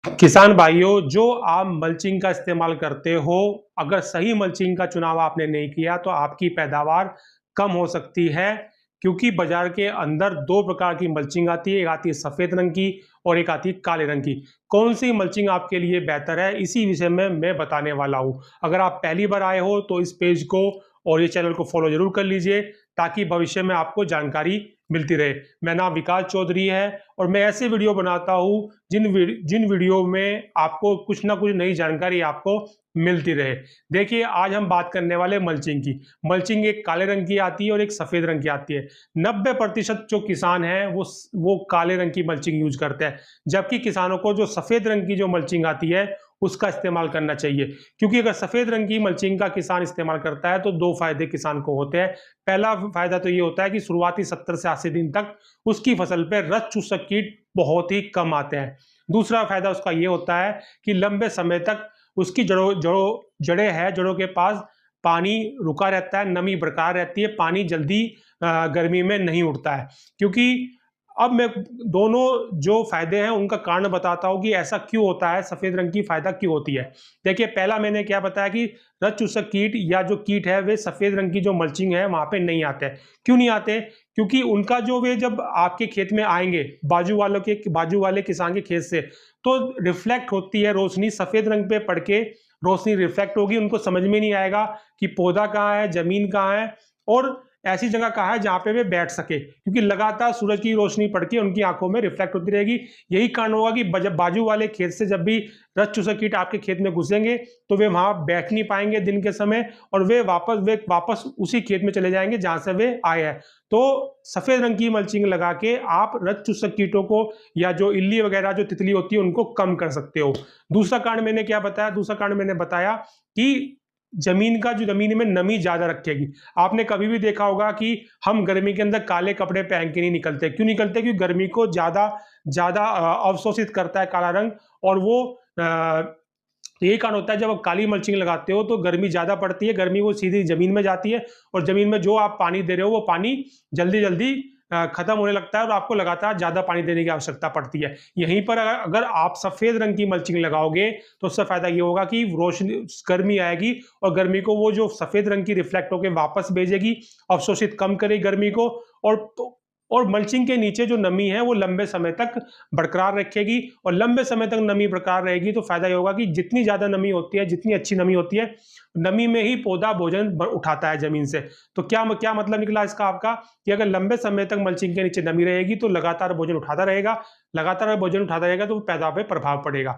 किसान भाइयों, जो आप मल्चिंग का इस्तेमाल करते हो, अगर सही मल्चिंग का चुनाव आपने नहीं किया तो आपकी पैदावार कम हो सकती है। क्योंकि बाजार के अंदर 2 प्रकार की मल्चिंग आती है, एक आती है सफ़ेद रंग की और एक आती है काले रंग की। कौन-सी मल्चिंग आपके लिए बेहतर है, इसी विषय में मैं बताने वाला हूँ। अगर आप पहली बार आए हो तो इस पेज को और ये चैनल को फ़ॉलो ज़रूर कर लीजिए, ताकि भविष्य में आपको जानकारी मिलती रहे। मेरा नाम विकास चौधरी है और मैं ऐसे वीडियो बनाता हूँ जिन वीडियो में आपको कुछ ना कुछ नई जानकारी आपको मिलती रहे। देखिए, आज हम बात करने वाले हैं मल्चिंग की। मल्चिंग एक काले रंग की आती है और एक सफ़ेद रंग की आती है। 90% जो किसान हैं वो काले रंग की मल्चिंग यूज़ करते हैं, जबकि किसानों को जो सफ़ेद रंग की जो मल्चिंग आती है उसका इस्तेमाल करना चाहिए। क्योंकि अगर सफ़ेद रंग की मल्चिंग का किसान इस्तेमाल करता है तो 2 फ़ायदे किसान को होते हैं। पहला फ़ायदा तो ये होता है कि शुरुआती 70 से 80 दिन तक उसकी फसल पे रस चूसक कीट बहुत ही कम आते हैं। दूसरा फायदा उसका ये होता है कि लंबे समय तक उसकी जड़ों के पास पानी रुका रहता है, नमी बरकरार रहती है, पानी जल्दी गर्मी में नहीं उठता है। क्योंकि अब मैं दोनों जो फायदे हैं उनका कारण बताता हूँ कि ऐसा क्यों होता है, सफेद रंग की फायदा क्यों होती है। देखिए, पहला मैंने क्या बताया कि रस चूसक कीट या जो कीट है वे सफेद रंग की जो मल्चिंग है वहां पे नहीं आते। क्यों नहीं आते? क्योंकि उनका जो वे जब आपके खेत में आएँगे, बाजू वाले किसान के खेत से, तो रिफ्लेक्ट होती है रोशनी, सफ़ेद रंग पे पड़ के रोशनी रिफ्लेक्ट होगी, उनको समझ में नहीं आएगा कि पौधा कहाँ है, ज़मीन कहाँ है और ऐसी जगह कहाँ है जहाँ पे वे बैठ सके। क्योंकि लगातार सूरज की रोशनी पड़ के उनकी आँखों में रिफ्लेक्ट होती रहेगी। यही कारण होगा कि जब बाजू वाले खेत से जब भी रस चूसक कीट आपके खेत में घुसेंगे, तो वे वहाँ बैठ नहीं पाएँगे दिन के समय और वे वापस उसी खेत में चले जाएँगे जहाँ से वे आए हैं। तो सफ़ेद रंग की मल्चिंग लगा के आप रस चूसक कीटों को या जो इल्ली वगैरह जो तितली होती है उनको कम कर सकते हो। दूसरा कारण मैंने क्या बताया? दूसरा कारण मैंने बताया कि ज़मीन में नमी ज़्यादा रखेगी। आपने कभी भी देखा होगा कि हम गर्मी के अंदर काले कपड़े पहन के नहीं निकलते। क्यों निकलते? क्योंकि गर्मी को ज़्यादा ज़्यादा अवशोषित करता है काला रंग और वो यही कारण होता है जब आप काली मल्चिंग लगाते हो तो गर्मी ज़्यादा पड़ती है, गर्मी वो सीधी ज़मीन में जाती है और ज़मीन में जो आप पानी दे रहे हो वो पानी जल्दी-जल्दी खत्म होने लगता है और आपको लगातार ज़्यादा पानी देने की आवश्यकता पड़ती है। यहीं पर अगर अगर आप सफ़ेद रंग की मल्चिंग लगाओगे तो उससे फ़ायदा ये होगा कि रोशनी गर्मी आएगी और गर्मी को वो जो सफ़ेद रंग की रिफ्लेक्ट होके वापस भेजेगी, अवशोषित कम करेगी गर्मी को और और मल्चिंग के नीचे जो नमी है वो लंबे समय तक बरकरार रखेगी और लंबे समय तक नमी बरकरार रहेगी तो फायदा ये होगा कि जितनी ज़्यादा नमी होती है, जितनी अच्छी नमी होती है, नमी में ही पौधा भोजन उठाता है ज़मीन से। तो क्या मतलब निकला इसका आपका कि अगर लंबे समय तक मल्चिंग के नीचे नमी रहेगी तो लगातार भोजन उठाता रहेगा तो पैदावार पे प्रभाव पड़ेगा।